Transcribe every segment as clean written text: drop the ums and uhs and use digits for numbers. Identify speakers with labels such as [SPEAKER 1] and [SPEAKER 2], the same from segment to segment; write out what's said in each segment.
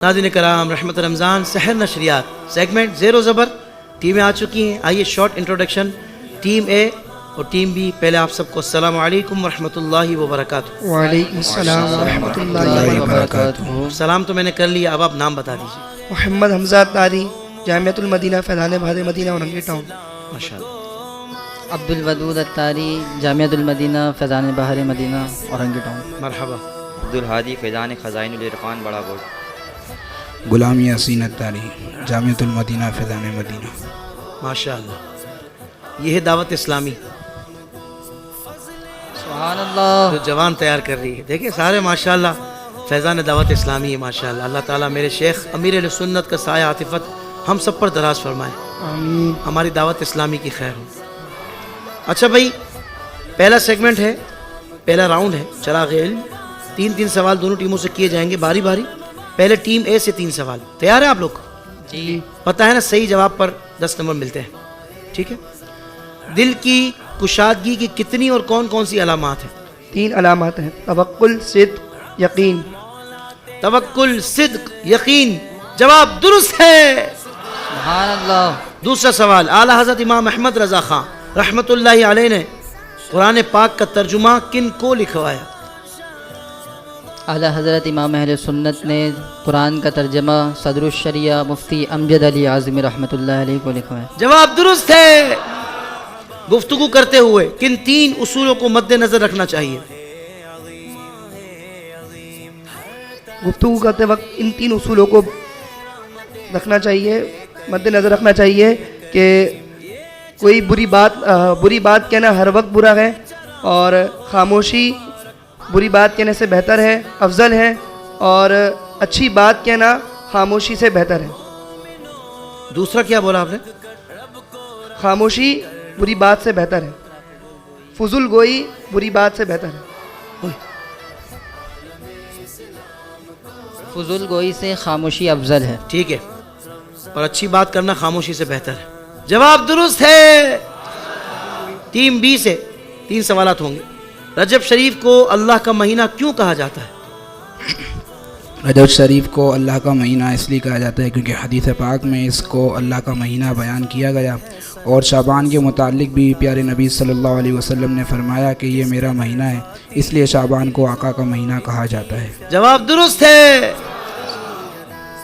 [SPEAKER 1] नाज़रीन कराम, रहमत रमज़ान सहर नशरियात सेगमेंट ज़ेरो ज़बर टीमें आ चुकी हैं। आइए शॉर्ट इंट्रोडक्शन टीम ए और टीम बी। पहले आप सबको अस्सलामु अलैकुम वरहमतुल्लाहि वबरकातुहू।
[SPEAKER 2] वालेकुम सलाम वरहमतुल्लाहि वबरकातुहू।
[SPEAKER 1] सलाम तो मैंने कर लिया, अब आप नाम बता दीजिए।
[SPEAKER 2] मोहम्मद हमजा तारी, जामियातुल मदीना फैज़ान बहार मदीना औरंगी टाउन।
[SPEAKER 1] माशाअल्लाह।
[SPEAKER 3] अब्दुल वदूद अत्तारी, जामियातुल मदीना फैज़ान बहार मदीना औरंगी टाउन।
[SPEAKER 1] मरहबा।
[SPEAKER 4] अब्दुल हादी फैज़ान ख़ज़ाइनुल इरफ़ान बड़ा बोर्ड।
[SPEAKER 5] गुलाम यासीन अत्तारी, जामियातुल मदीना फैज़ान मदीना।
[SPEAKER 1] माशाअल्लाह, ये है दावत इस्लामी
[SPEAKER 3] सुभानअल्लाह।
[SPEAKER 1] जो जवान तैयार कर रही है। देखिए सारे माशाअल्लाह फैज़ान दावत इस्लामी है माशाअल्लाह। अल्लाह ताला मेरे शेख अमीर अहले सुन्नत का साया आतिफत हम सब पर दराज फरमाए,
[SPEAKER 2] आमीन।
[SPEAKER 1] हमारी दावत इस्लामी की खैर हो। अच्छा भाई, पहला सेगमेंट है, पहला राउंड है चराग़ इल्म। 3-3 सवाल दोनों टीमों से किए जाएंगे बारी बारी। पहले टीम ए से 3 सवाल। तैयार है आप लोग?
[SPEAKER 3] जी।
[SPEAKER 1] पता है ना, सही जवाब पर 10 नंबर मिलते हैं। ठीक है। दिल की कुशादगी की कितनी और कौन कौन सी अलामात हैं?
[SPEAKER 2] 3 अलामत हैं, तवक्कुल, सिद्क़, यकीन।
[SPEAKER 1] तवक्कुल, सिद्क़, यकीन। जवाब दुरुस्त है।
[SPEAKER 3] सुभानअल्लाह।
[SPEAKER 1] दूसरा सवाल, आला हज़रत इमाम अहमद रज़ा खां रहमतुल्लाहि अलैह ने कुरान पाक का तर्जुमा किन को लिखवाया?
[SPEAKER 3] आला हज़रत इमाम अहले सुन्नत ने कुरान का तर्जमा सदरुश शरिया मुफ्ती अमजद अली आज़मी रहमतुल्लाहि अलैह को लिखा है।
[SPEAKER 1] जवाब दुरुस्त है। गुफ्तगू करते हुए किन 3 उसूलों को मद्देनजर रखना चाहिए?
[SPEAKER 2] गुफ्तगू करते वक्त इन 3 उसूलों को रखना चाहिए, मद्देनज़र रखना चाहिए कि कोई बुरी बात कहना हर वक्त बुरा है, और खामोशी बुरी बात कहने से बेहतर है, अफजल है, और अच्छी बात कहना खामोशी से बेहतर है।
[SPEAKER 1] दूसरा क्या बोला आपने?
[SPEAKER 2] खामोशी बुरी बात से बेहतर है, फुजुल गोई बुरी बात से बेहतर है।
[SPEAKER 3] फुजुल गोई से खामोशी अफजल है।
[SPEAKER 1] ठीक है, और अच्छी बात करना खामोशी से बेहतर है। जवाब दुरुस्त है। टीम बी से 3 सवालात होंगे। रजब शरीफ को अल्लाह का महीना क्यों कहा जाता है?
[SPEAKER 5] रजब शरीफ को अल्लाह का महीना इसलिए कहा जाता है क्योंकि हदीस पाक में इसको अल्लाह का महीना बयान किया गया, और शाबान के मुतालिक भी प्यारे नबी सल्लल्लाहु अलैहि वसल्लम ने फरमाया कि ये मेरा महीना है, इसलिए शाबान को आका का महीना कहा जाता है।
[SPEAKER 1] जवाब दुरुस्त है।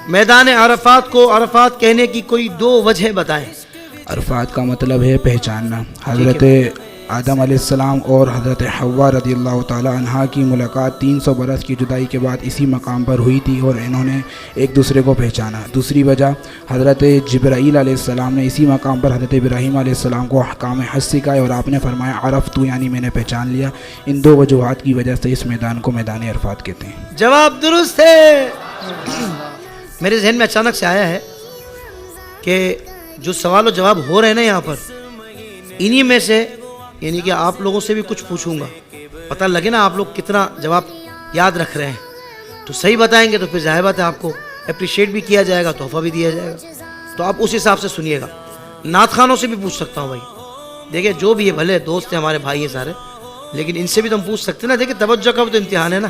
[SPEAKER 1] मैदान अरफात को अरफात कहने की कोई 2 वजह बताएं।
[SPEAKER 5] अरफात का मतलब है पहचानना। हज़रत आदम अलैहिस्सलाम और हज़रत हव्वा रज़ियल्लाहु ताला अन्हा की मुलाकात 300 बरस की जुदाई के बाद इसी मकाम पर हुई थी, और इन्होंने एक दूसरे को पहचाना। दूसरी वजह, हज़रत जिब्राईल अलैहिस्सलाम ने इसी मकाम पर हज़रत इब्राहीम अलैहिस्सलाम को अहकाम हज सिखाए, और आपने फरमाया अरफ तू, यानी मैंने पहचान लिया। इन 2 वजूहात की वजह से इस मैदान को मैदान अरफात कहते हैं।
[SPEAKER 1] जवाब दुरुस्त है। मेरे जहन में अचानक से आया है कि जो सवाल और जवाब हो रहे हैं ना यहाँ पर, इन्हीं में से, यानी कि आप लोगों से भी कुछ पूछूंगा, पता लगे ना आप लोग कितना जवाब याद रख रहे हैं। तो सही बताएंगे तो फिर जाहिर बात है आपको अप्रिशिएट भी किया जाएगा, तोहफा भी दिया जाएगा। तो आप उस हिसाब से सुनिएगा। नात खानों से भी पूछ सकता हूँ भाई। देखिए जो भी है, भले दोस्त हैं, हमारे भाई हैं सारे, लेकिन इनसे भी तो हम पूछ सकते हैं ना। देखिए तवज्जो का भी तो इम्तिहान है ना।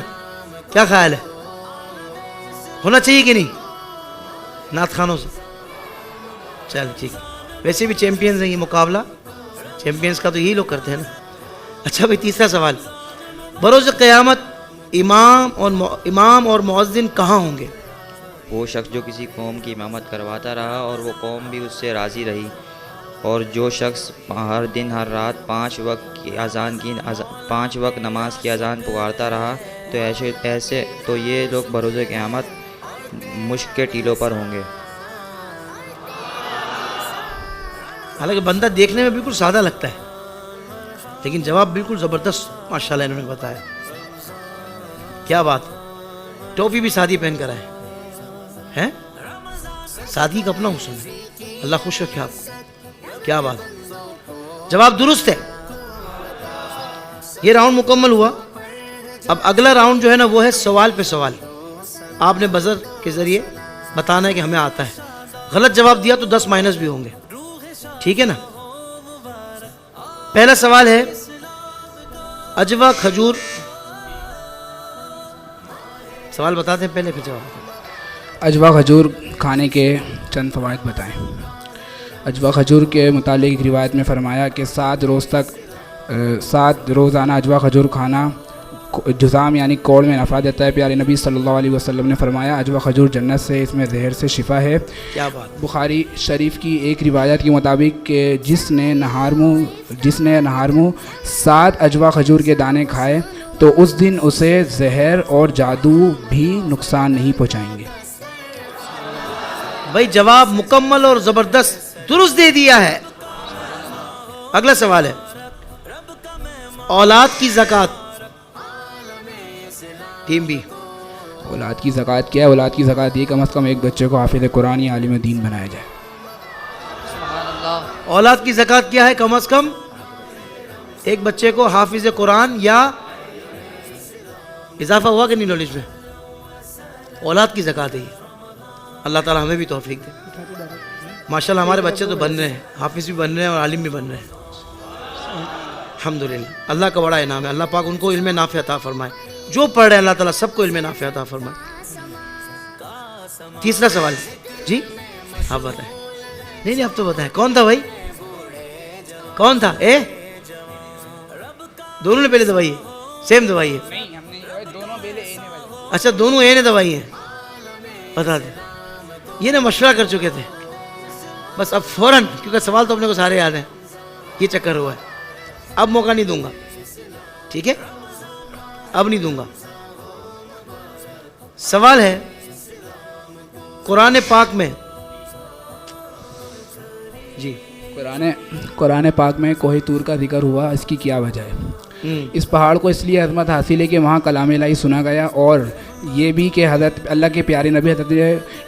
[SPEAKER 1] क्या ख्याल है, होना चाहिए कि नहीं? नात खानों से चल ठीक है। वैसे भी चैम्पियंस हैं ये मुकाबला, चैम्पियंस का तो यही लोग करते हैं ना। अच्छा भाई, तीसरा सवाल, बरोज़ क़यामत इमाम और मुअज्जिन कहाँ होंगे?
[SPEAKER 4] वो शख्स जो किसी कौम की इमामत करवाता रहा और वो कौम भी उससे राज़ी रही, और जो शख्स हर दिन हर रात 5 वक्त नमाज की अजान पुकारता रहा, तो ऐसे तो ये लोग बरोज़ क़यामत मुश्क के टीलों पर होंगे।
[SPEAKER 1] हालांकि बंदा देखने में बिल्कुल सादा लगता है, लेकिन जवाब बिल्कुल ज़बरदस्त माशाल्लाह इन्होंने बताया। क्या बात, टोपी भी सादी पहन कर आए हैं। सादगी का अपना हुस्न है, अल्लाह खुश रखे आपको। क्या बात, जवाब दुरुस्त है। ये राउंड मुकम्मल हुआ। अब अगला राउंड जो है ना, वो है सवाल पे सवाल। आपने बजर के ज़रिए बताना है कि हमें आता है। गलत जवाब दिया तो 10 माइनस भी होंगे, ठीक है ना। पहला सवाल है, अजवा खजूर, सवाल बताते हैं पहले फिर जवाब बताते हैं।
[SPEAKER 5] अजवा खजूर खाने के चंद फ़वाइद बताएं। अजवा खजूर के मुतालिक एक रिवायत में फ़रमाया कि 7 रोज़ाना अजवा खजूर खाना जुज़ाम यानी कोड़ में नफ़ा देता है। प्यारे नबी सल्लल्लाहु अलैहि वसल्लम ने फ़रमाया अजवा खजूर जन्नत से, इसमें जहर से शिफा है।
[SPEAKER 1] क्या बात।
[SPEAKER 5] बुखारी शरीफ की एक रिवायत के मुताबिक कि जिसने नहार मुँह 7 अजवा खजूर के दाने खाए तो उस दिन उसे जहर और जादू भी नुकसान नहीं पहुँचाएंगे।
[SPEAKER 1] भाई जवाब मुकम्मल और ज़बरदस्त दुरुस्त दे दिया है। अगला सवाल है, औलाद की ज़कात। Team B.
[SPEAKER 5] औलाद की ज़कात क्या है? औलाद की ज़कात ये कम अज़ कम एक बच्चे को हाफिज़ कुरान या आलिम दीन बनाया जाए।
[SPEAKER 1] औलाद की ज़कात क्या है? कम अज़ कम एक बच्चे को हाफिज़ कुरान या इजाफा हुआ कि नहीं नॉलेज में? औलाद की ज़कात है ये। अल्लाह ताला हमें भी तौफीक दे। माशाल्लाह हमारे बच्चे तो बन रहे हैं, हाफिज़ भी बन रहे हैं और आलिम भी बन रहे हैं। अल्हम्दुलिल्लाह, अल्लाह का बड़ा इनाम है। अल्लाह पाक उनको इल्म नाफ़िअ अता फरमाए। जो पढ़ रहे हैं अल्लाह ताला सबको इल्म नाफ़िअ अता फरमाए। तीसरा सवाल जी, आप बताएं। नहीं आप तो बताएं, कौन था भाई? कौन था? दोनों ने पहले दवाई है, सेम दवाई है? अच्छा, दोनों ए ने दवाई है। बता दे। ये ना मशवरा कर चुके थे बस, अब फौरन, क्योंकि सवाल तो अपने को सारे याद हैं, ये चक्कर हुआ है। अब मौका नहीं दूंगा, ठीक है? अब नहीं दूंगा। सवाल है, कुरान पाक में जी,
[SPEAKER 5] कुरान पाक में कोहे तूर का जिक्र हुआ, इसकी क्या वजह है? इस पहाड़ को इसलिए अज़मत हासिल है कि वहाँ कलाम इलाही सुना गया, और ये भी कि हज़रत अल्लाह के प्यारे नबी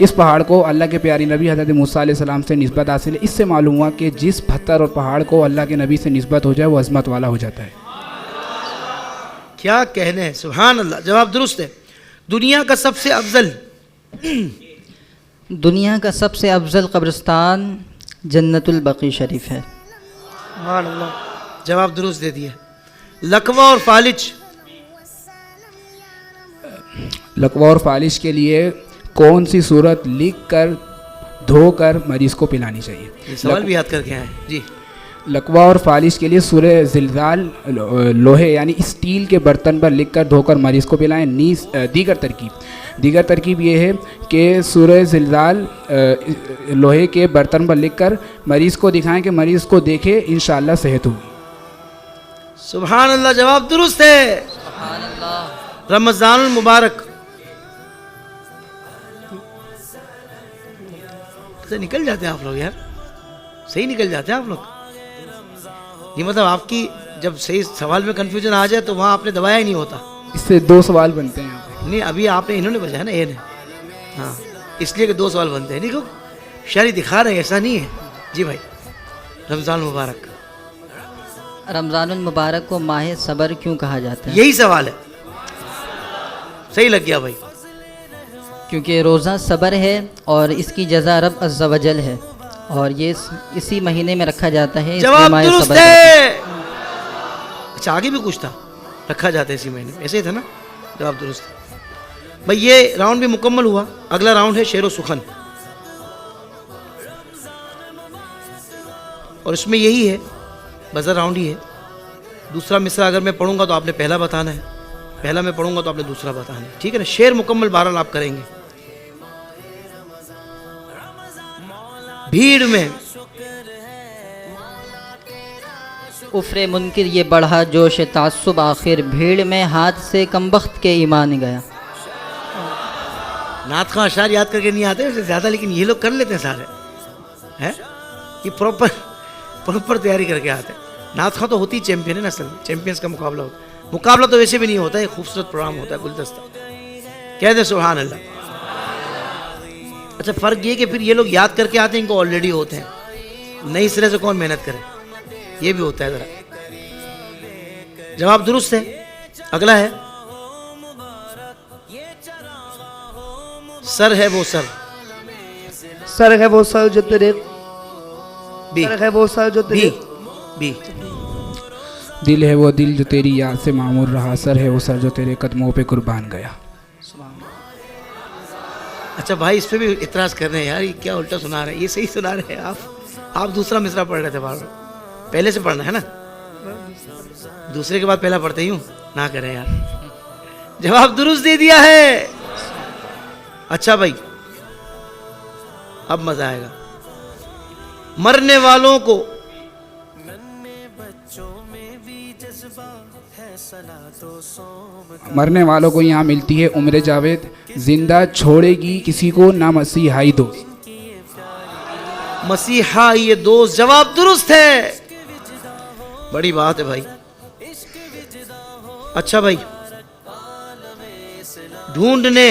[SPEAKER 5] इस पहाड़ को अल्लाह के प्यारे नबी हज़रत मूसा अलैहिस्सलाम से निस्बत हासिल है। इससे मालूम हुआ कि जिस पत्थर और पहाड़ को अल्लाह के नबी से निस्बत हो जाए वो अज़मत वाला हो जाता है।
[SPEAKER 1] क्या कहने हैं, सुभान अल्लाह। जवाब दुरुस्त है। दुनिया का सबसे अफजल कब्रिस्तान जन्नतुल बकी शरीफ है।
[SPEAKER 2] सुभान अल्लाह।
[SPEAKER 1] जवाब दुरुस्त दे दिया। लकवा और
[SPEAKER 5] फालिज के लिए कौन सी सूरत लिख कर धोकर मरीज़ को पिलानी चाहिए?
[SPEAKER 1] ये सवाल भी याद करके आए जी।
[SPEAKER 5] लकवा और फालिज के लिए सूरह ज़िलज़ाल लोहे यानी स्टील के बर्तन पर लिखकर धोकर मरीज़ को पिलाएं। दीगर तरकीब ये है कि सूरह ज़िलज़ाल लोहे के बर्तन पर लिखकर मरीज़ को दिखाएं कि मरीज़ को देखे इंशाअल्लाह सेहत होगी।
[SPEAKER 1] सुभान अल्लाह। जवाब दुरुस्त है। रमज़ानुल मुबारक से निकल जाते हैं आप लोग यार, सही निकल जाते हैं आप लोग। ये मतलब आपकी जब सही सवाल में कंफ्यूजन आ जाए तो वहाँ आपने दबाया ही नहीं होता।
[SPEAKER 5] इससे 2 सवाल बनते हैं।
[SPEAKER 1] नहीं, अभी आपने इन्होंने बजाया ना, ए ने, हाँ, इसलिए कि 2 सवाल बनते हैं। नहीं, क्यों शायरी दिखा रहे हैं, ऐसा नहीं है जी भाई। रमज़ान मुबारक,
[SPEAKER 3] रमज़ानुल मुबारक को माह सबर क्यों कहा जाता है?
[SPEAKER 1] यही सवाल है। सही लग गया भाई।
[SPEAKER 3] क्योंकि रोज़ा सबर है और इसकी जज़ा रब अज़्ज़ा वजल है, और ये इसी महीने में रखा जाता है।
[SPEAKER 1] जवाब दुरुस्त है। अच्छा, आगे भी कुछ था, रखा जाता है इसी महीने में, ऐसे ही था ना? जवाब दुरुस्त है भाई। ये राउंड भी मुकम्मल हुआ। अगला राउंड है शेर व सुखन, और इसमें यही है, बज़र राउंड ही है। दूसरा मिसरा अगर मैं पढ़ूंगा तो आपने पहला बताना है, पहला मैं पढ़ूंगा तो आपने दूसरा बताना है, ठीक है ना? शेर मुकम्मल बहरहाल आप करेंगे। भीड़ में
[SPEAKER 3] उफ्रे मुनकिर ये बढ़ा जोश तासुब, आखिर भीड़ में हाथ से कमबख्त के ईमान गया।
[SPEAKER 1] नात खां अशार याद करके नहीं आते वैसे ज़्यादा, लेकिन ये लोग कर लेते हैं सारे, हैं ये प्रॉपर तैयारी करके आते हैं। नात खां तो होती ही चैंपियन है ना, असल चैंपियंस का मुकाबला होता है। मुकाबला तो वैसे भी नहीं होता है, खूबसूरत प्रोग्राम होता है, गुलदस्ता। कह दे सुभान अल्लाह। अच्छा, फ़र्क ये कि फिर ये लोग याद करके आते हैं, इनको ऑलरेडी होते हैं, नई सिरे से कौन मेहनत करे, ये भी होता है ज़रा। जवाब दुरुस्त है। अगला है, सर है वो सर।
[SPEAKER 2] सर है वो सर जो तेरे
[SPEAKER 1] बी।
[SPEAKER 2] सर है वो सर जो तेरे
[SPEAKER 1] बी।
[SPEAKER 5] दिल है वो दिल जो तेरी याद से मामूर रहा, सर है वो सर जो तेरे कदमों पे कुर्बान गया।
[SPEAKER 1] अच्छा भाई, इस पे भी इतराज़ कर रहे हैं यार, ये क्या उल्टा सुना रहे हैं, ये सही सुना रहे हैं आप दूसरा मिसरा पढ़ रहे थे बार बार, पहले से पढ़ना है ना, दूसरे के बाद पहला पढ़ते ही हूँ ना करें यार। जवाब दुरुस्त दे दिया है। अच्छा भाई, अब मजा आएगा। मरने वालों को
[SPEAKER 5] मरने वालों को यहाँ मिलती है उम्र जावेद, जिंदा छोड़ेगी किसी को ना मसीहाई दोस्त।
[SPEAKER 1] मसीहा ये दोस्त, जवाब दुरुस्त है, बड़ी बात है भाई। अच्छा भाई, ढूंढने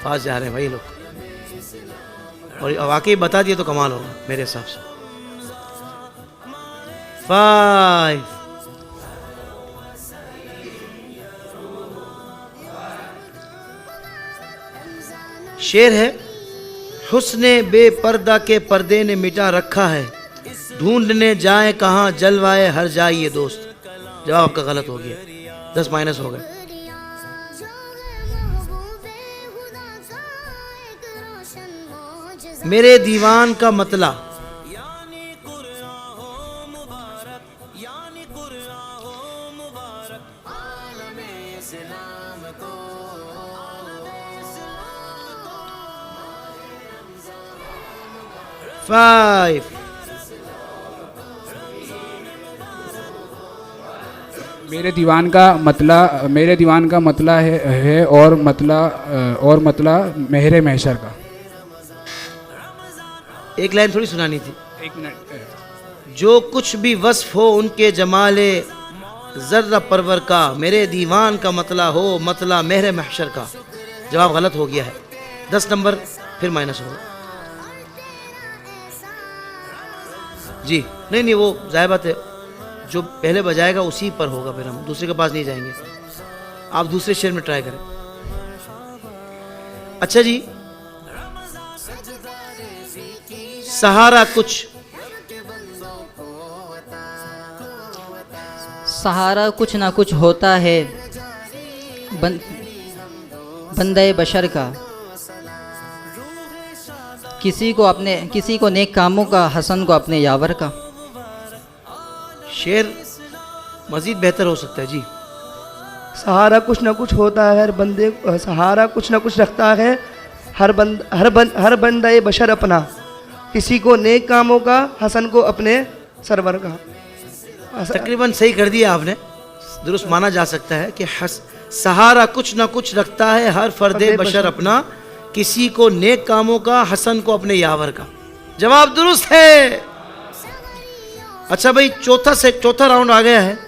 [SPEAKER 1] पास जा रहे हैं भाई लोग, और वाकई बता दिए तो कमाल होगा मेरे हिसाब से। 5 शेर है, हुस्ने बेपर्दा के पर्दे ने मिटा रखा है, ढूंढने जाए कहाँ जलवाए हर जाए ये दोस्त। जवाब आपका गलत हो गया, 10 माइनस हो गए। मेरे दीवान का मतला, फाइव
[SPEAKER 5] मेरे दीवान का मतला है और मतला मेहरे महशर का।
[SPEAKER 1] एक लाइन थोड़ी सुनानी थी।
[SPEAKER 5] 1 मिनट।
[SPEAKER 1] जो कुछ भी वस्फ हो उनके जमाले जर्रा परवर का, मेरे दीवान का मतला हो मतला मेहरे महशर का। जवाब गलत हो गया है, 10 नंबर फिर माइनस होगा जी। नहीं वो जाहिर बात है, जो पहले बजाएगा उसी पर होगा, फिर हम दूसरे के पास नहीं जाएंगे। आप दूसरे शेर में ट्राई करें। अच्छा जी, सहारा कुछ
[SPEAKER 3] ना कुछ होता है बंदे बशर का, किसी को नेक कामों का, हसन को अपने यावर का।
[SPEAKER 1] शेर मजीद बेहतर हो सकता है जी।
[SPEAKER 2] सहारा कुछ ना कुछ होता है हर बंदे, सहारा कुछ ना कुछ रखता है हर बंदे बशर अपना, किसी को नेक कामों का, हसन को अपने सरवर का।
[SPEAKER 1] तकरीबन सही कर दिया आपने, दुरुस्त माना जा सकता है कि सहारा कुछ ना कुछ रखता है हर फर्दे बशर अपना, किसी को नेक कामों का, हसन को अपने यावर का। जवाब दुरुस्त है। अच्छा भाई, चौथा राउंड आ गया है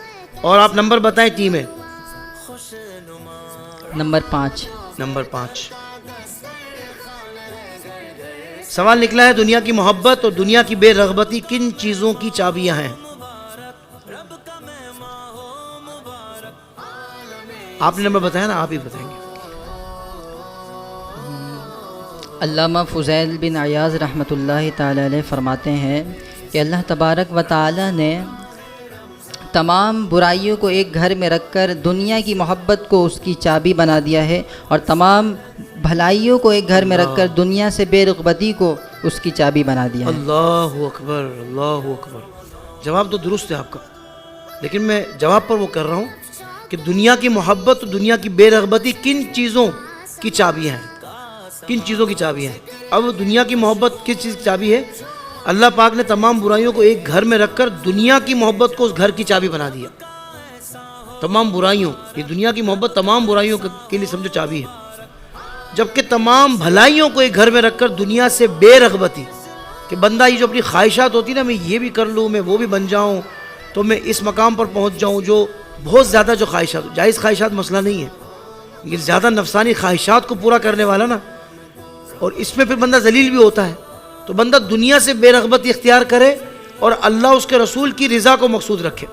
[SPEAKER 1] और आप नंबर बताएं टीम में।
[SPEAKER 3] नंबर 5।
[SPEAKER 1] नंबर 5 सवाल निकला है, दुनिया की मोहब्बत और दुनिया की बेरगबती किन चीजों की चाबियां हैं? आपने नंबर बताया ना, आप ही बताएंगे।
[SPEAKER 3] अल्लामा फ़ुज़ैल बिन अयाज़ रहमतुल्लाहि ताला अलैह फरमाते हैं कि अल्लाह तबारक व ताला ने तमाम बुराइयों को एक घर में रखकर दुनिया की मोहब्बत को उसकी चाबी बना दिया है, और तमाम भलाइयों को एक घर में रखकर दुनिया से बेरुग़बती को उसकी चाबी बना दिया है।
[SPEAKER 1] अल्लाहु अकबर, अल्लाहु अकबर। जवाब तो दुरुस्त है आपका, लेकिन मैं जवाब पर वो कर रहा हूँ कि दुनिया की मोहब्बत और दुनिया की बेरग़बती किन चीज़ों की चाबियाँ हैं, किन चीज़ों की चाबियाँ हैं। अब दुनिया की मोहब्बत किस चीज़ की चाबी है? अल्लाह पाक ने तमाम बुराइयों को एक घर में रखकर दुनिया की मोहब्बत को उस घर की चाबी बना दिया। तमाम बुराइयों, ये दुनिया की मोहब्बत तमाम बुराइयों के लिए समझो चाबी है, जबकि तमाम भलाइयों को एक घर में रखकर दुनिया से बेरग़बती, कि बंदा ये जो अपनी ख्वाहिशात होती ना, मैं ये भी कर लूँ, मैं वो भी बन जाऊँ, तो मैं इस मकाम पर पहुँच जाऊँ, जो बहुत ज़्यादा जो ख्वाहिशात, जायज़ ख्वाहिशात मसला नहीं है, लेकिन ज़्यादा नफसानी ख्वाहिशात को पूरा करने वाला ना, और इसमें फिर बंदा जलील भी होता है। तो बंदा दुनिया से बेरग़बती इख्तियार करे और अल्लाह उसके रसूल की रज़ा को मकसूद रखे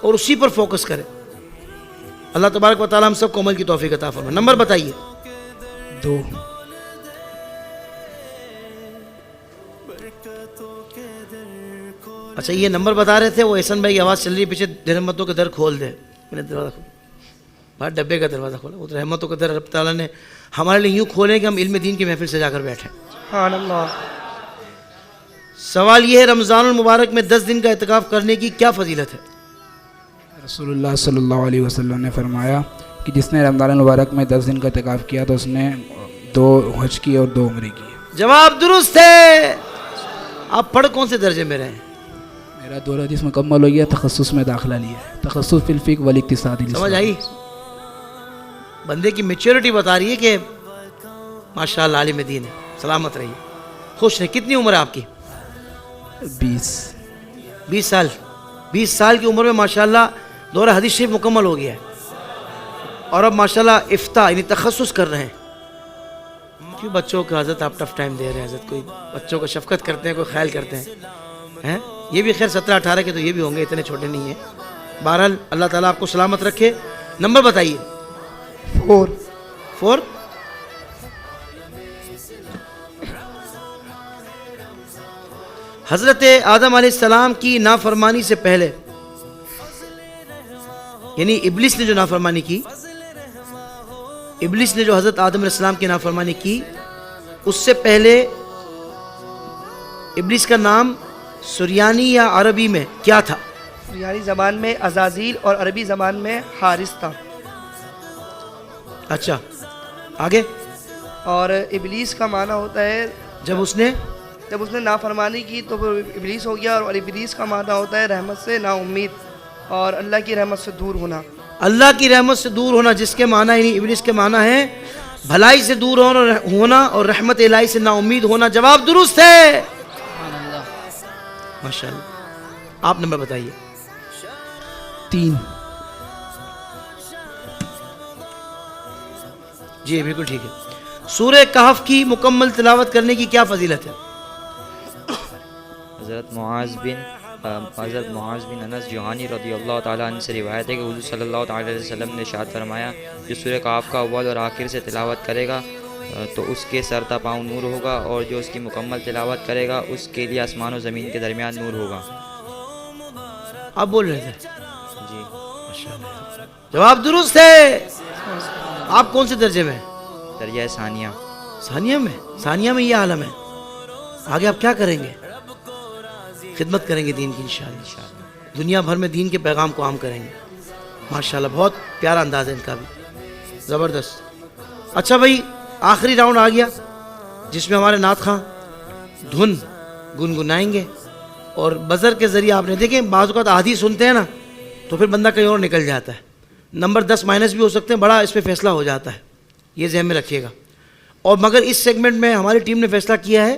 [SPEAKER 1] और उसी पर फोकस करे। अल्लाह तबारक व तआला हम सबको अमल की तौफीक अता फरमाए। नंबर बताइए।
[SPEAKER 5] 2।
[SPEAKER 1] अच्छा, ये नंबर बता रहे थे, वो एहसन भाई की आवाज़ चल रही है पीछे, देर मतों के दर खोल दे। मैंने दरवाज़ा खोल। बाहर डब्बे का दरवाज़ा खोला। वो तो रहमतों का दर रब ताला ने हमारे लिए यूँ खोले कि हम इल्म दीन की महफिल से जाकर बैठे।
[SPEAKER 2] सुभान अल्लाह।
[SPEAKER 1] सवाल ये है, रमज़ानुल मुबारक में 10 दिन का इत्काफ करने की क्या फजीलत है?
[SPEAKER 5] रसूलुल्लाह सल्लल्लाहु अलैहि वसल्लम ने फरमाया कि जिसने रमज़ान मुबारक में 10 दिन का इत्काफ किया तो उसने 2 हज की और 2 उम्रे की।
[SPEAKER 1] जवाब दुरुस्त है। आप पढ़ कौन से दर्जे में रहे?
[SPEAKER 5] मेरा 2 हदीस मुकम्मल हो गया, तखस्सुस में दाखिला लिया है, तखस्सुस फिल फ़िक़्ह वल इक़्तिसाद।
[SPEAKER 1] समझ आई? बंदे की मैच्योरिटी बता रही है कि माशाअल्लाह आलिम दीन है। सलामत रहिए, खुश रहे। कितनी उम्र है आपकी? 20 साल। 20 साल की उम्र में माशाअल्लाह दौरा हदीस शरीफ मुकम्मल हो गया है और अब माशाअल्लाह इफ्ता यानी तखस्सुस कर रहे हैं। क्यों बच्चों को हज़रत आप टफ टाइम दे रहे हैं? हज़रत कोई बच्चों को शफकत करते हैं, कोई ख्याल करते हैं? ये भी खैर 17-18 के तो ये भी होंगे, इतने छोटे नहीं हैं। बहरहाल अल्लाह ताला आपको सलामत रखे। नंबर बताइए। 4। हज़रत आदम अलैहिस्सलाम की नाफरमानी से पहले, यानी इब्लिस ने जो नाफरमानी की, इब्लिस ने जो हज़रत आदम अलैहिस्सलाम की नाफरमानी की, उससे पहले इब्लिस का नाम सुरियानी या अरबी में क्या था?
[SPEAKER 2] सुरियानी ज़बान में अज़ाज़ील और अरबी ज़बान में हारिस था।
[SPEAKER 1] अच्छा, आगे।
[SPEAKER 2] और इबलीस का माना होता है,
[SPEAKER 1] जब उसने
[SPEAKER 2] नाफरमानी की तो वो इबलीस हो गया। और इबलीस का माना होता है रहमत से ना उम्मीद और अल्लाह की रहमत से दूर होना।
[SPEAKER 1] अल्लाह की रहमत से दूर होना, जिसके माना यानी इब्लिस के माना है भलाई से दूर होना और रहमत इलाही से ना उम्मीद होना। जवाब दुरुस्त है। माशाअल्लाह। आप नंबर बताइए।
[SPEAKER 5] 3।
[SPEAKER 1] जी बिल्कुल ठीक है। सूरह कहफ की मुकम्मल तिलावत करने की क्या फजीलत है?
[SPEAKER 4] हज़रत मुआज़ बिन अनस जुहानी रज़ियल्लाहु ताला अन्हु से रिवायत है कि हुज़ूर सल्लल्लाहु अलैहि वसल्लम ने इरशाद फरमाया, जो सूरह कहफ का अव्वल और आखिर से तिलावत करेगा तो उसके सर ता पाँव नूर होगा, और जो उसकी मुकम्मल तिलावत करेगा उसके लिए आसमान और ज़मीन के दरमियान नूर होगा।
[SPEAKER 1] आप बोल रहे थे?
[SPEAKER 4] जी
[SPEAKER 1] माशाअल्लाह। जवाब दुरुस्त है। आप कौन से दर्जे में?
[SPEAKER 4] दरिया सानिया।
[SPEAKER 1] सानिया में? सानिया में ये आलम है। आगे आप क्या करेंगे? खिदमत करेंगे दीन की इंशाअल्लाह। दुनिया भर में दीन के पैगाम को आम करेंगे। माशाअल्लाह, बहुत प्यारा अंदाज़ है इनका भी, ज़बरदस्त। अच्छा भाई, आखिरी राउंड आ गया जिसमें हमारे नात खां धुन गुनगुनाएंगे और बज़र के ज़रिए आपने देखें बाज़ औक़ात आधी सुनते हैं ना तो फिर बंदा कहीं और निकल जाता है। नंबर 10 माइनस भी हो सकते हैं, बड़ा इसमें फ़ैसला हो जाता है, ये ज़हन में रखिएगा। और मगर इस सेगमेंट में हमारी टीम ने फैसला किया है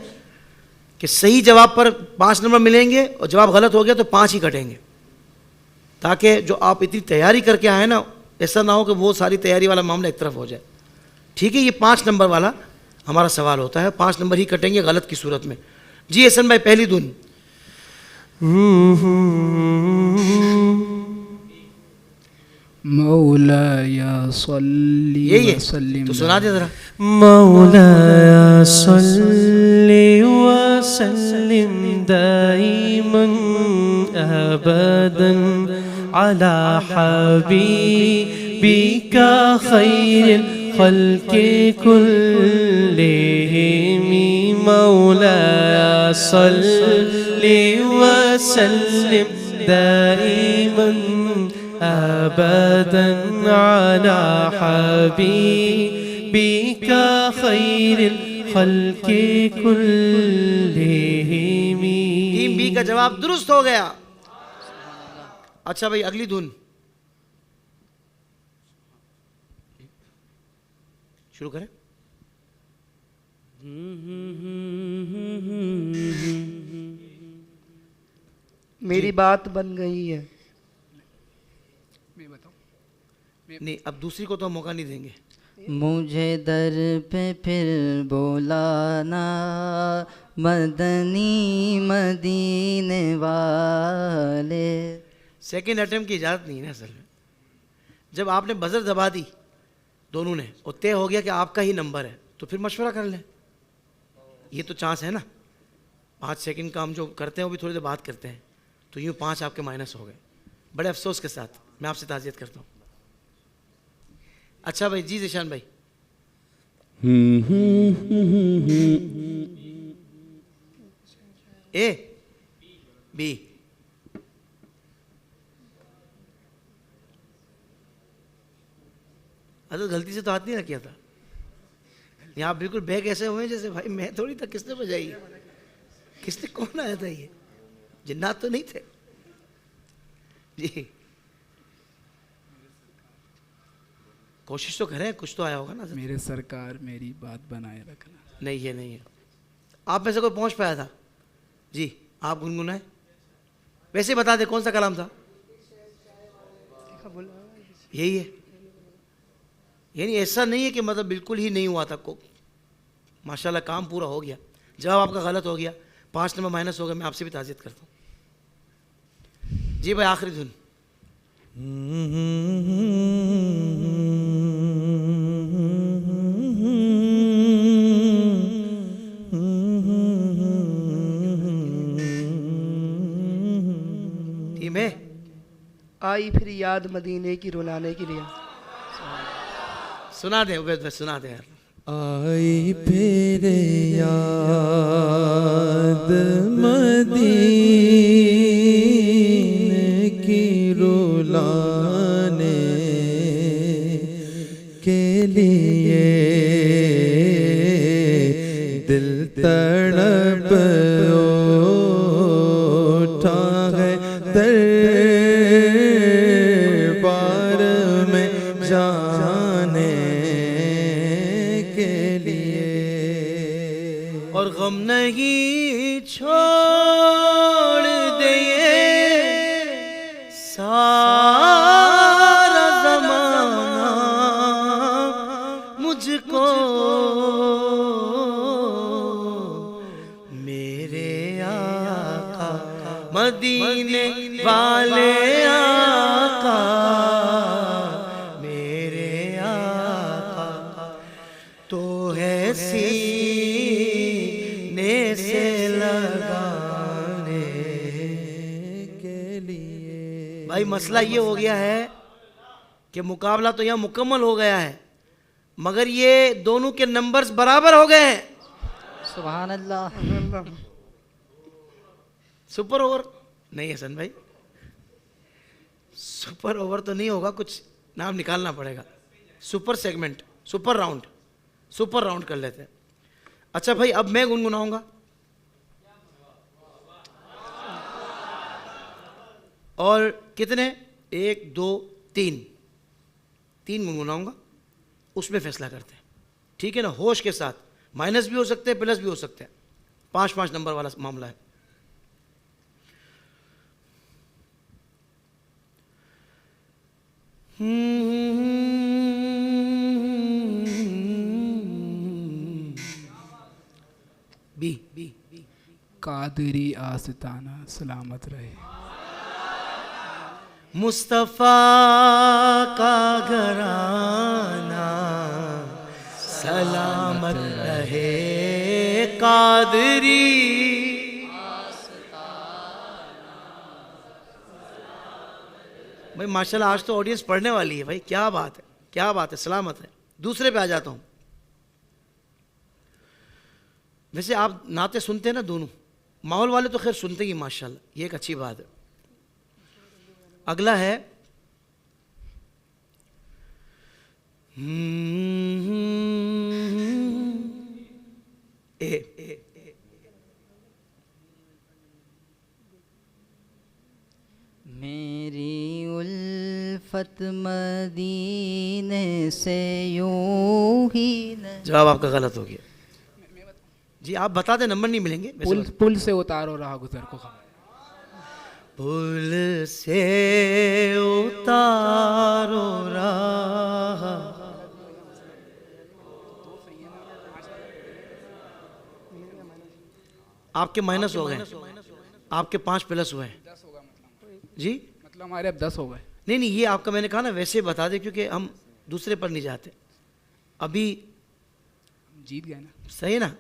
[SPEAKER 1] कि सही जवाब पर 5 नंबर मिलेंगे और जवाब गलत हो गया तो 5 ही कटेंगे, ताकि जो आप इतनी तैयारी करके आए ना, ऐसा ना हो कि वो सारी तैयारी वाला मामला एक तरफ हो जाए। ठीक है, ये 5 नंबर वाला हमारा सवाल होता है, 5 नंबर ही कटेंगे गलत की सूरत में। जी हसन भाई, पहली धुन।
[SPEAKER 5] मौलाया सल्ली
[SPEAKER 1] यही
[SPEAKER 5] व सल्लिम।
[SPEAKER 1] है तो सुना दे जरा।
[SPEAKER 6] मौलाया सल्ली व सल्लिम दाइमन अबदन अला हबीबिका खैरिल खल्क़ि कुल्लिहिम। मौलाया सल्ली व सल्लिम दाइमन अबदन अला हबीबिका खैरिल खल्क़ि कुल्लिहिम।
[SPEAKER 1] टीम बी का जवाब दुरुस्त हो गया। अच्छा भाई, अगली धुन शुरू करें।
[SPEAKER 2] मेरी बात बन गई है।
[SPEAKER 1] नहीं, अब दूसरी को तो हम मौका नहीं देंगे।
[SPEAKER 3] मुझे दर पे फिर बोलाना मदनी मदीने वाले।
[SPEAKER 1] सेकेंड अटेम्प्ट की इजाज़त नहीं है असल में। जब आपने बजर दबा दी दोनों ने और तय हो गया कि आपका ही नंबर है, तो फिर मशवरा कर लें। ये तो चांस है ना, 5 सेकंड का हम जो करते हैं वो भी थोड़ी देर बात करते हैं, तो यूँ 5 आपके माइनस हो गए। बड़े अफसोस के साथ मैं आपसे ताज़ियत करता हूँ। अच्छा भाई, जी ज़ीशान भाई। A B. अरे गलती से तो हाथ नहीं रख किया था। यहाँ बिल्कुल बैग ऐसे हुए जैसे भाई मैं थोड़ी था, किसने बजाई है? किसने, कौन आया था ये? जिन्नात तो नहीं थे जी। कोशिश तो करें, कुछ तो आया होगा ना।
[SPEAKER 5] मेरे सरकार मेरी बात बनाए रखना।
[SPEAKER 1] नहीं, ये नहीं है। आप में से कोई पहुंच पाया था? जी आप गुनगुनाए, वैसे बता दे कौन सा कलाम था। यही है, यानी ऐसा नहीं है कि मतलब बिल्कुल ही नहीं हुआ था को। माशाल्लाह काम पूरा हो गया। जवाब आपका गलत हो गया, 5 नंबर माइनस हो गया। मैं आपसे भी ताज़ियत करता हूँ। जी भाई आखिरी धुन। टीम है
[SPEAKER 2] आई फिर याद मदीने की रुलाने के लिए।
[SPEAKER 1] सुना दे उबैद भाई, सुना दे यार।
[SPEAKER 6] आई फिर याद मदीने की रुलाने के लिए दिल तड़प उठा है दरबार में जाने के लिए।
[SPEAKER 1] और गम नहीं छोड़ दे ये सारा ज़माना मुझको, मेरे आका मदीने वाले आका, मेरे आका तो है सीने से लगाने के लिए। भाई मसला ये हो गया है कि मुकाबला तो यहाँ मुकम्मल हो गया है, मगर ये दोनों के नंबर्स बराबर हो गए हैं।
[SPEAKER 3] सुभान अल्लाह।
[SPEAKER 1] सुपर ओवर नहीं है सन भाई, सुपर ओवर तो नहीं होगा, कुछ नाम निकालना पड़ेगा। Super segment, super round, super round कर लेते हैं। अच्छा भाई अब मैं गुनगुनाऊंगा और कितने, 1 2 3 गुनगुनाऊंगा, उसमें फैसला करते हैं, ठीक है ना। होश के साथ, माइनस भी हो सकते हैं प्लस भी हो सकते हैं, 5-5 नंबर वाला मामला है। बी बी
[SPEAKER 5] कादरी आस्ताना सलामत रहे।
[SPEAKER 1] मुस्तफ़ा का घराना सलामत रहे, कादरी भाई माशाल्लाह आज तो ऑडियंस पढ़ने वाली है भाई, क्या बात है, क्या बात है, सलामत है। दूसरे पे आ जाता हूँ। वैसे आप नाते सुनते हैं ना दोनों, माहौल वाले तो खैर सुनते ही माशाल्लाह, ये एक अच्छी बात है। अगला है ए।
[SPEAKER 3] मेरी उल्फत मदीने से यूं ही न।
[SPEAKER 1] जवाब आपका गलत हो गया जी, आप बता दें, नंबर नहीं मिलेंगे।
[SPEAKER 5] पुल से उतारो रहा गुजर को खबर।
[SPEAKER 1] पुल से उतारो राह, आपके माइनस हो गए, आपके 5 प्लस हुए हैं जी।
[SPEAKER 5] मतलब हमारे अब 10 हो गए।
[SPEAKER 1] नहीं नहीं, ये आपका मैंने कहा ना वैसे बता दे, क्योंकि हम दूसरे पर नहीं जाते। अभी
[SPEAKER 5] जीत गए ना।
[SPEAKER 1] सही है ना,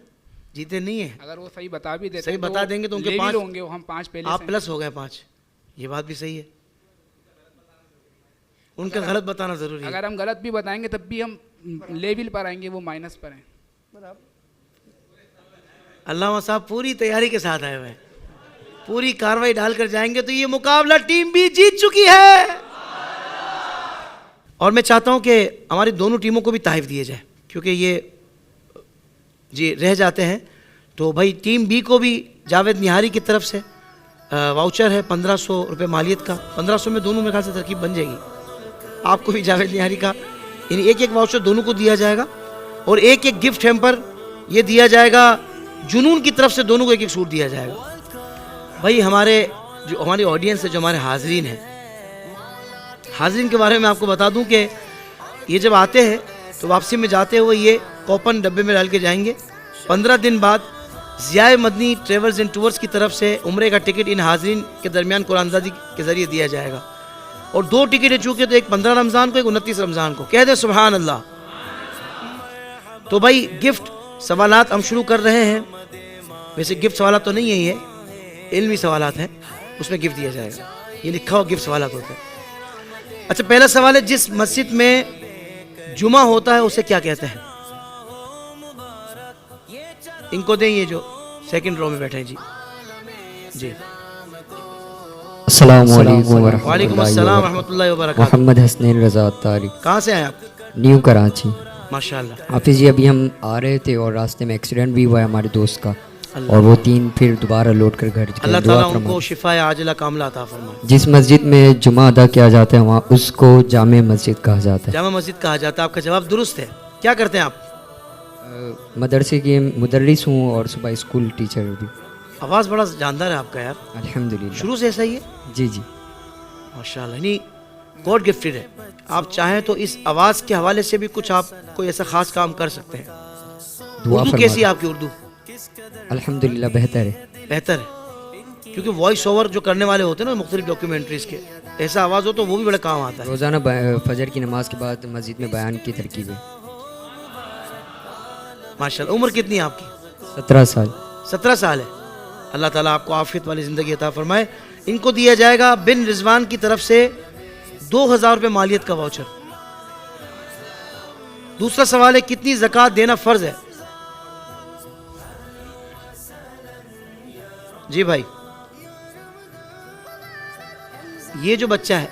[SPEAKER 1] जीते नहीं है।
[SPEAKER 5] अगर वो सही बता भी देते
[SPEAKER 1] सही बता देंगे तो उनके 5
[SPEAKER 5] होंगे, वो हम 5 पहले
[SPEAKER 1] आप
[SPEAKER 5] से
[SPEAKER 1] प्लस हो गए 5, ये बात भी सही है। उनका गलत बताना ज़रूरी है।
[SPEAKER 7] अगर हम गलत भी बताएंगे तब भी हम लेवल पर आएंगे, वो माइनस पर हैं।
[SPEAKER 1] अल्लामा साहब पूरी तैयारी के साथ आए हुए हैं, पूरी कार्रवाई डालकर जाएंगे। तो ये मुकाबला टीम बी जीत चुकी है और मैं चाहता हूं कि हमारी दोनों टीमों को भी तारीफ दिए जाए, क्योंकि ये जी रह जाते हैं। तो भाई टीम बी को भी जावेद निहारी की तरफ से वाउचर है 1500 रुपये मालियत का। 1500 में दोनों में ख्याल से तरकीब बन जाएगी। आपको भी जावेद निहारी का यानी एक एक वाउचर दोनों को दिया जाएगा और एक एक गिफ्ट हैम्पर ये दिया जाएगा। जुनून की तरफ से दोनों को एक एक सूट दिया जाएगा। भाई हमारी ऑडियंस है, जो हमारे हाजरीन हैं, हाजरीन के बारे में आपको बता दूं कि ये जब आते हैं तो वापसी में जाते हुए ये कॉपन डब्बे में डाल के जाएंगे। 15 दिन बाद Zia Madani travels and tours की तरफ से उम्रे का टिकट इन हाजरीन के दरमियान कुरानंदाजी के ज़रिए दिया जाएगा। और 2 टिकट है चूँकि, तो एक 15 रमज़ान को, एक 29 रमज़ान को। कह दे सुभान अल्लाह। तो भाई गिफ्ट सवालात हम शुरू कर रहे हैं। वैसे गिफ्ट सवालात तो नहीं है, ये इल्मी सवालात हैं, उसमें गिफ्ट दिया जाएगा। ये लिखा हुआ गिफ्ट सवालात होता है। अच्छा, पहला सवाल है, जिस मस्जिद में जुमा होता है उसे क्या कहते हैं? इनको दें, ये जो सेकंड रो में बैठे हैं। जी जी। वालेकुम अस्सलाम रहमतुल्लाहि व बरकातहू।
[SPEAKER 8] मोहम्मद हसनैन रज़ा तारिक।
[SPEAKER 1] कहाँ से आए आप?
[SPEAKER 8] न्यू कराची।
[SPEAKER 1] माशाल्लाह।
[SPEAKER 8] हाफिज़ जी, अभी हम आ रहे थे और रास्ते में एक्सीडेंट भी हुआ है हमारे दोस्त का, और वो 3 फिर दोबारा लौट कर घर गए।
[SPEAKER 1] अल्लाह ताला उनको शिफा आजिला कामिला अता फरमाए।
[SPEAKER 8] जिस मस्जिद में जुमा अदा किया जाता है वहाँ उसको जामे मस्जिद कहा जाता है।
[SPEAKER 1] जामा मस्जिद कहा जाता है। आपका जवाब दुरुस्त है। क्या करते हैं आप?
[SPEAKER 8] मदरसे के मुदर्रिस हूँ और सुबह स्कूल टीचर भी।
[SPEAKER 1] आवाज़ बड़ा जानदार है आपका यार,
[SPEAKER 8] अल्हम्दुलिल्लाह।
[SPEAKER 1] शुरू से ऐसा ही है?
[SPEAKER 8] जी जी
[SPEAKER 1] माशाल्लाह, यानी गॉड गिफ्टेड है। आप चाहें तो इस आवाज़ के हवाले से भी कुछ आप कोई ऐसा ख़ास काम कर सकते हैं।
[SPEAKER 8] दुआ
[SPEAKER 1] उर्दू कैसी है आपकी? उर्दू
[SPEAKER 8] अल्हम्दुलिल्लाह बेहतर है।
[SPEAKER 1] बेहतर है, क्योंकि वॉइस ओवर जो करने वाले होते हैं ना मुख्तलिफ डॉक्यूमेंट्रीज़ के, ऐसा आवाज़ हो तो वो भी बड़ा काम आता है।
[SPEAKER 8] रोज़ाना फजर की नमाज के बाद मस्जिद में बयान की तरकीब है।
[SPEAKER 1] माशाल्लाह। उम्र कितनी है आपकी?
[SPEAKER 8] 17 साल।
[SPEAKER 1] 17 साल है। अल्लाह ताला आपको आफियत वाली ज़िंदगी अता फरमाए। इनको दिया जाएगा बिन रिजवान की तरफ से 2000 रुपये मालियत का वाउचर। दूसरा सवाल है, कितनी ज़कात देना फ़र्ज़ है? जी भाई, ये जो बच्चा है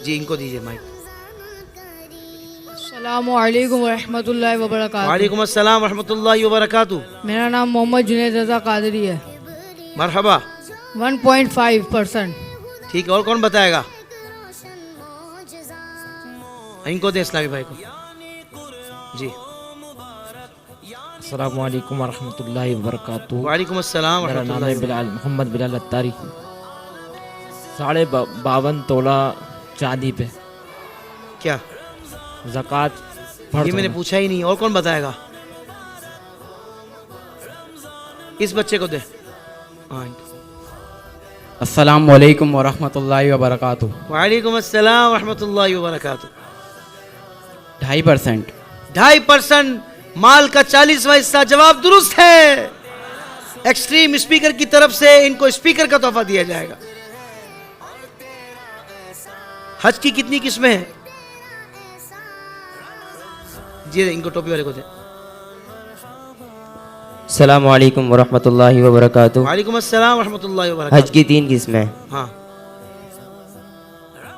[SPEAKER 1] जी, इनको दीजिए माइक।
[SPEAKER 9] अस्सलामुअलैकुम रहमतुल्लाहि व बरकातहू।
[SPEAKER 1] वालेकुम अस्सलाम रहमतुल्लाहि व बरकातहू।
[SPEAKER 9] मेरा नाम मोहम्मद जुनैद रज़ा कादरी है।
[SPEAKER 1] मरहबा।
[SPEAKER 9] 1.5%।
[SPEAKER 1] ठीक है, और कौन बताएगा? इनको दे इस्लामी भाई को। जी।
[SPEAKER 10] अस्सलामु अलैकुम वरहमतुल्लाहि वबरकातुहू।
[SPEAKER 1] वालेकुम अस्सलाम
[SPEAKER 10] मेरा नाम है
[SPEAKER 1] रहमतुल्लाहि।
[SPEAKER 10] बिलाल, मोहम्मद बिलाल अत्तारी। 52.5 तोला चांदी पे
[SPEAKER 1] क्या
[SPEAKER 10] ज़कात
[SPEAKER 1] ये मैंने पूछा ही नहीं। और कौन बताएगा? इस बच्चे को दे। हाँ,
[SPEAKER 11] अस्सलामु अलैकुम वरहमतुल्लाहि वबरकातुहू।
[SPEAKER 1] वालेकुम अस्सलाम रहमतुल्लाहि व बरकातहू।
[SPEAKER 11] 2.5%।
[SPEAKER 1] 2.5% माल का 40वां हिस्सा। जवाब दुरुस्त है। एक्सट्रीम स्पीकर की तरफ से इनको स्पीकर का तोहफा दिया जाएगा। हज की कितनी किस्में हैं? जी, इनको टोपी वाले को दे।
[SPEAKER 12] अस्सलामु अलैकुम वरहमतुल्लाहि वबरकातुहू।
[SPEAKER 1] वालेकुम अस्सलाम रहमतुल्लाहि व बरकातहू।
[SPEAKER 12] हज की 3 किस्में।
[SPEAKER 1] हाँ,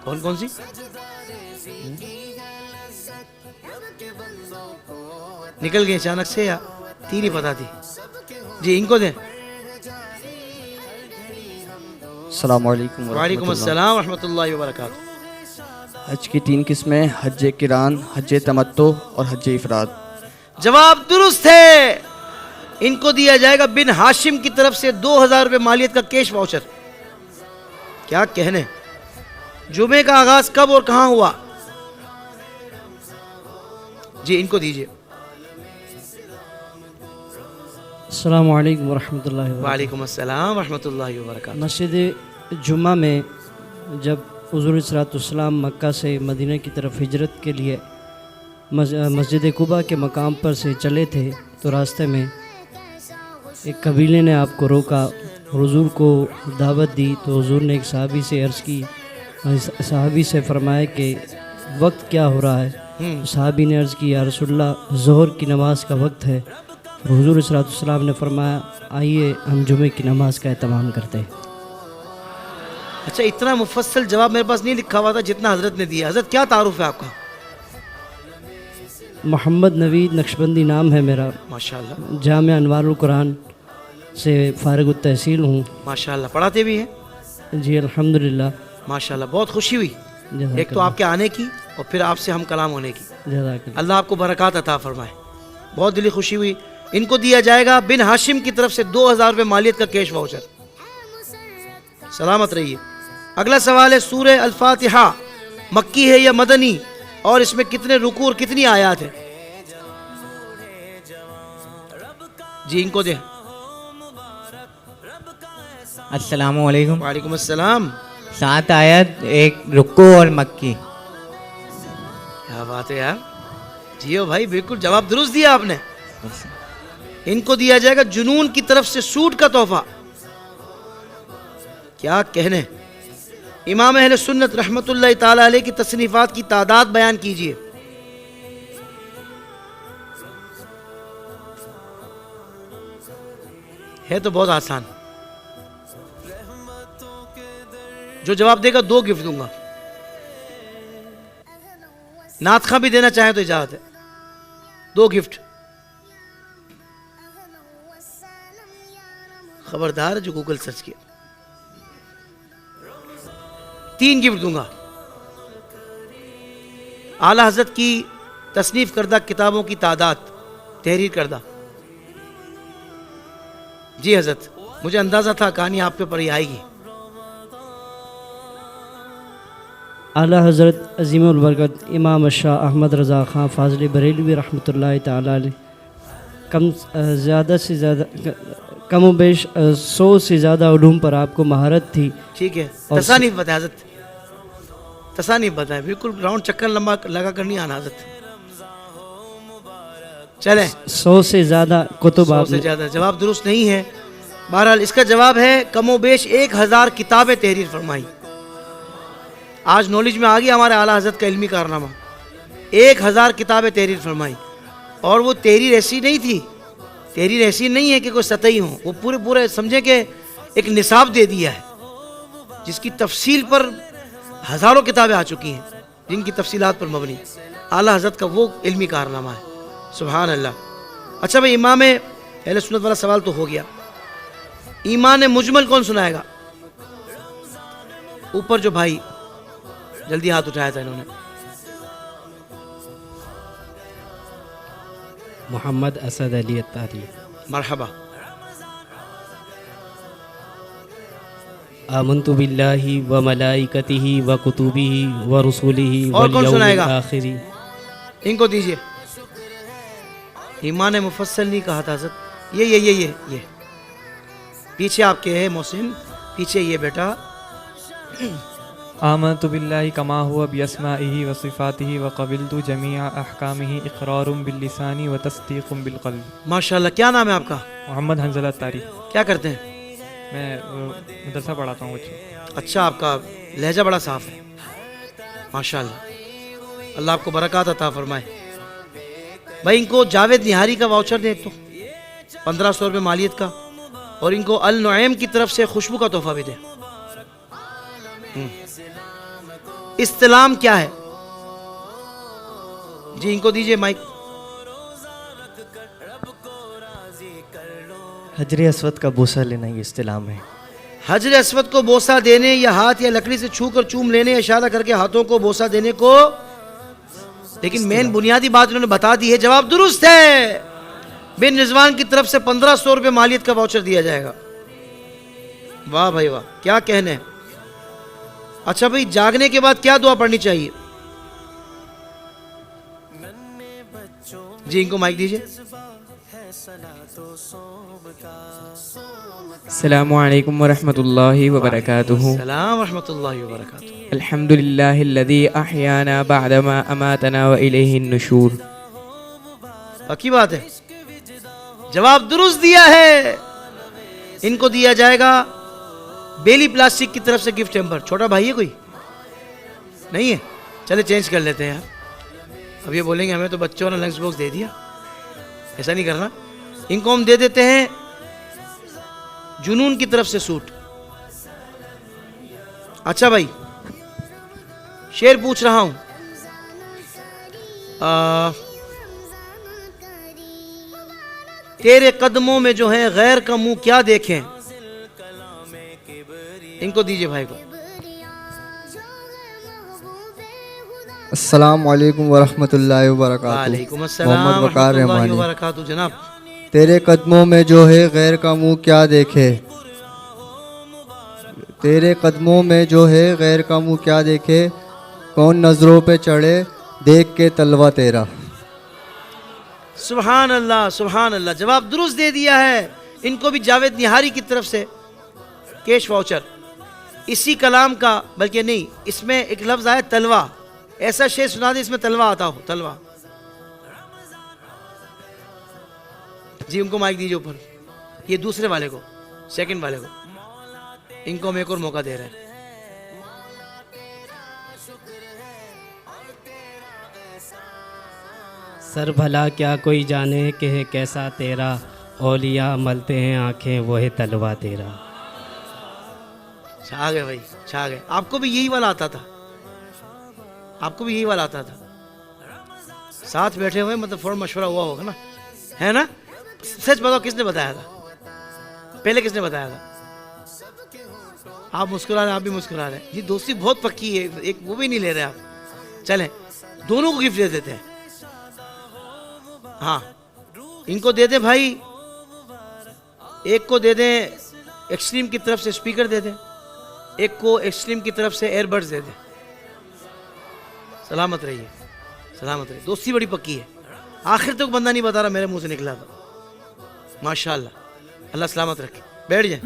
[SPEAKER 1] कौन कौन सी? निकल गए अचानक से या 3 ही पता थी? जी, इनको दें।
[SPEAKER 11] अस्सलामु अलैकुम
[SPEAKER 1] वालेकुम अस्सलाम रहमतुल्लाहि व बरकातहू।
[SPEAKER 11] हज की 3 किस्में, हज किरान, हज तमत्तो और हज इफराद।
[SPEAKER 1] जवाब दुरुस्त है। इनको दिया जाएगा बिन हाशिम की तरफ से 2000 रुपये मालियत का कैश वाउचर। क्या कहने। जुमे का आगाज कब और कहां हुआ? जी, इनको दीजिए।
[SPEAKER 13] अस्सलामु अलैकुम वरहमतुल्लाहि वबरकातुहू।
[SPEAKER 1] वालेकुम अस्सलाम रहमतुल्लाहि व बरकातहू।
[SPEAKER 13] मस्जिद जुम्मा में जब हुज़ूर सल्लल्लाहु मक्का से मदीना की तरफ हिजरत के लिए मस्जिद कुबा के मकाम पर से चले थे, तो रास्ते में एक कबीले ने आपको रोका, हुज़ूर को दावत दी। तो हुज़ूर ने एक सहाबी से अर्ज़ की सहाबी से फरमाया कि वक्त क्या हो रहा है। सहाबी ने अर्ज़ की, या रसूलल्लाह ज़ोहर की नमाज़ का वक्त है। हुज़ूर सल्लल्लाहु अलैहि वसल्लम ने फरमाया, आइए हम जुमे की नमाज़ का एहतमाम करते हैं।
[SPEAKER 1] अच्छा, इतना मुफस्सल जवाब मेरे पास नहीं लिखा हुआ था जितना हज़रत ने दिया। हज़रत क्या तारुफ है आपका?
[SPEAKER 13] मोहम्मद नवीद नक्शबंदी नाम है मेरा।
[SPEAKER 1] माशाल्लाह।
[SPEAKER 13] जामिया अनवारुल कुरान से फ़ारिग तहसील हूँ।
[SPEAKER 1] माशाल्लाह। पढ़ाते भी हैं?
[SPEAKER 13] जी अल्हम्दुलिल्लाह।
[SPEAKER 1] माशाल्लाह, बहुत खुशी हुई एक तो आपके आने की और फिर आपसे हम कलाम होने की। अल्लाह आपको बरकत अता फरमाए। बहुत दिली खुशी हुई। इनको दिया जाएगा बिन हाशिम की तरफ से 2000 रुपये मालियत का कैश वाउचर। सलामत रहिए। अगला सवाल है, सूरह अल फातिहा मक्की है या मदनी, और इसमें कितने रुकू और कितनी आयात है? जी इनको दे।
[SPEAKER 14] अस्सलामु अलैकुम।
[SPEAKER 1] वालेकुम अस्सलाम।
[SPEAKER 14] 7 आयत, 1 रुकू और मक्की।
[SPEAKER 1] क्या बात है यार, जियो भाई, बिल्कुल जवाब दुरुस्त दिया आपने। इनको दिया जाएगा जुनून की तरफ से सूट का तोहफा। क्या कहने। इमाम अहले सुन्नत रहमतुल्लाह ताला अलैह की तसनीफात की तादाद बयान कीजिए। है तो बहुत आसान। जो जवाब देगा 2 गिफ्ट दूंगा। नातखा भी देना चाहे तो इजाजत है। 2 गिफ्ट। खबरदार जो गूगल सर्च किया। 3 गिफ्ट दूंगा। आला हजरत की तसनीफ करदा किताबों की तादाद, तहरीर करदा। जी हजरत, मुझे अंदाजा था कहानी आप पे पड़ी आएगी।
[SPEAKER 13] आला हज़रत अज़ीमुल बरकत इमाम शाह अहमद रज़ा ख़ान फ़ाज़िल बरेलवी रहमतुल्लाह ताला अलैह कम व बेश 100 से ज़्यादा उलूम पर आपको महारत थी।
[SPEAKER 1] ठीक है, तसानीफ बताए हज़रत, तसानीफ बताए। बिल्कुल राउंड चक्कर लंबा लगा कर नहीं आना हज़रत। चले
[SPEAKER 13] 100 से ज़्यादा कुतुब।
[SPEAKER 1] 100 से ज़्यादा जवाब दुरुस्त नहीं है। बहरहाल इसका जवाब है कमो बेश 1000 किताबें तहरीर फरमाई। आज नॉलेज में आ गया हमारे आला हज़रत का इल्मी कारनामा। 1000 किताबें तहरीर फरमाई, और वो तहरीर ऐसी नहीं थी, तहरीर ऐसी नहीं है कि कोई सतही हो। वो पूरे समझे कि एक निसाब दे दिया है जिसकी तफसील पर हज़ारों किताबें आ चुकी हैं, जिनकी तफसीलात पर मबनी आला हज़रत का वो इल्मी कारनामा है। सुभान अल्लाह। अच्छा भाई, इमाम अहले सुन्नत वाला सवाल तो हो गया। ईमान मुजमल कौन सुनाएगा? ऊपर जो भाई जल्दी हाथ उठाया था इन्होंने।
[SPEAKER 13] मोहम्मद असद अली अत्तारी।
[SPEAKER 1] मरहबा।
[SPEAKER 13] आमन्तु बिल्लाहि व मलाइकतिहि व कुतुबिहि व रुसूलिहि
[SPEAKER 1] और कौन सुनाएगा?
[SPEAKER 13] आखिरी।
[SPEAKER 1] इनको दीजिए। ईमान मुफस्सल नहीं कहा था सर। ये पीछे आपके है मोहसिन, पीछे ये बेटा।
[SPEAKER 15] आमन्तु बिल्लाहि कमा हुवा बिअस्माइहि व सिफातिहि व क़बिलतु जमीअ अहकामिहि इक़रारुम बिल्लिसानी व तस्दीक़ुम बिलक़ल्ब।
[SPEAKER 1] माशाल्लाह। क्या नाम है आपका?
[SPEAKER 15] मोहम्मद हंज़ल अत्तारी।
[SPEAKER 1] क्या करते हैं?
[SPEAKER 15] मैं मदरसा पढ़ाता हूँ बच्चों।
[SPEAKER 1] अच्छा, आपका लहजा बड़ा साफ है माशाल्लाह। अल्लाह आपको बरकत अता फरमाए। भाई इनको जावेद निहारी का वाउचर दें एक तो 1500 रुपये मालियत का, और इनको अल नुऐम की तरफ से खुशबू का तोहफा भी दें। इस्तिलाम क्या है? जी इनको दीजिए माइक।
[SPEAKER 16] हजर अस्वद का बोसा लेना ये इस्तिलाम है।
[SPEAKER 1] हजर अस्वद को बोसा देने या हाथ या लकड़ी से छू कर चूम लेने, इशारा करके हाथों को बोसा देने को, लेकिन मेन बुनियादी बात उन्होंने बता दी है। जवाब दुरुस्त है। बिन रिजवान की तरफ से 1500 रुपये मालियत का वाउचर दिया जाएगा। वाह भाई वाह, क्या कहने। अच्छा भाई, जागने के बाद क्या दुआ पढ़नी चाहिए? जी इनको माइक दीजिए।
[SPEAKER 17] अस्सलामु अलैकुम व रहमतुल्लाहि व बरकातुहू।
[SPEAKER 1] सलाम व रहमतुल्लाहि व बरकातुहू।
[SPEAKER 17] अल्हम्दुलिल्लाहिल्लज़ी अहयाना बअदमा अमातना व इलैहिन नुशूर।
[SPEAKER 1] पक्की बात है, जवाब दुरुस्त दिया है। इनको दिया जाएगा बेली प्लास्टिक की तरफ से गिफ्ट हैम्पर। छोटा भाई है कोई? नहीं है, चले चेंज कर लेते हैं यार। अब ये बोलेंगे हमें तो बच्चों ने लंच बॉक्स दे दिया, ऐसा नहीं करना। इनको हम दे देते हैं जुनून की तरफ से सूट। अच्छा भाई, शेर पूछ रहा हूं, तेरे कदमों में जो है गैर का मुंह क्या देखें। इनको दीजिए भाई को।
[SPEAKER 18] अस्सलाम वालेकुम वरहमतुल्लाहि वबरकातुहू।
[SPEAKER 1] वालेकुम अस्सलाम
[SPEAKER 18] मोहम्मद वकार
[SPEAKER 1] वरहमतुल्लाहि
[SPEAKER 18] रहमानी।
[SPEAKER 1] वबरकातुहू। जनाब,
[SPEAKER 18] तेरे कदमों में जो है गैर का मुंह क्या देखे, तेरे कदमों में जो है गैर का मुंह क्या देखे, कौन नजरों पे चढ़े देख के तलवा तेरा।
[SPEAKER 1] सुभान अल्लाह, सुभान अल्लाह। जवाब दुरुस्त दे दिया है। इनको भी जावेद निहारी की तरफ से कैश वाउचर इसी कलाम का, बल्कि नहीं, इसमें एक लफ्ज आया तलवा। ऐसा शेर सुना दे इसमें तलवा आता हो, तलवा। जी उनको माइक दीजिए ऊपर, ये दूसरे वाले को, सेकंड वाले को। इनको हम एक और मौका दे रहे हैं।
[SPEAKER 13] सर भला क्या कोई जाने कि है कैसा तेरा, औलिया मलते हैं आंखें वो है तलवा तेरा।
[SPEAKER 1] छा गए भाई, छा गए। आपको भी यही वाला आता था, आपको भी यही वाला आता था। साथ बैठे हुए मतलब फौरन मशवरा हुआ होगा ना, है ना? सच बताओ, किसने बताया था पहले, किसने बताया था? आप मुस्कुरा रहे, आप भी मुस्कुरा रहे। ये दोस्ती बहुत पक्की है, एक वो भी नहीं ले रहे आप। चलें, दोनों को गिफ्ट दे देते हैं। हाँ, इनको दे दें भाई, एक को दे दें एक्सट्रीम की तरफ से स्पीकर दे दें, एक को एक्सट्रीम की तरफ से एयरबड्स दे दें। सलामत रहिए, सलामत रहिए। दोस्ती बड़ी पक्की है। आखिर तक बंदा नहीं बता रहा, मेरे मुंह से निकला था। माशाल्लाह, अल्लाह सलामत रखे। बैठ जाए।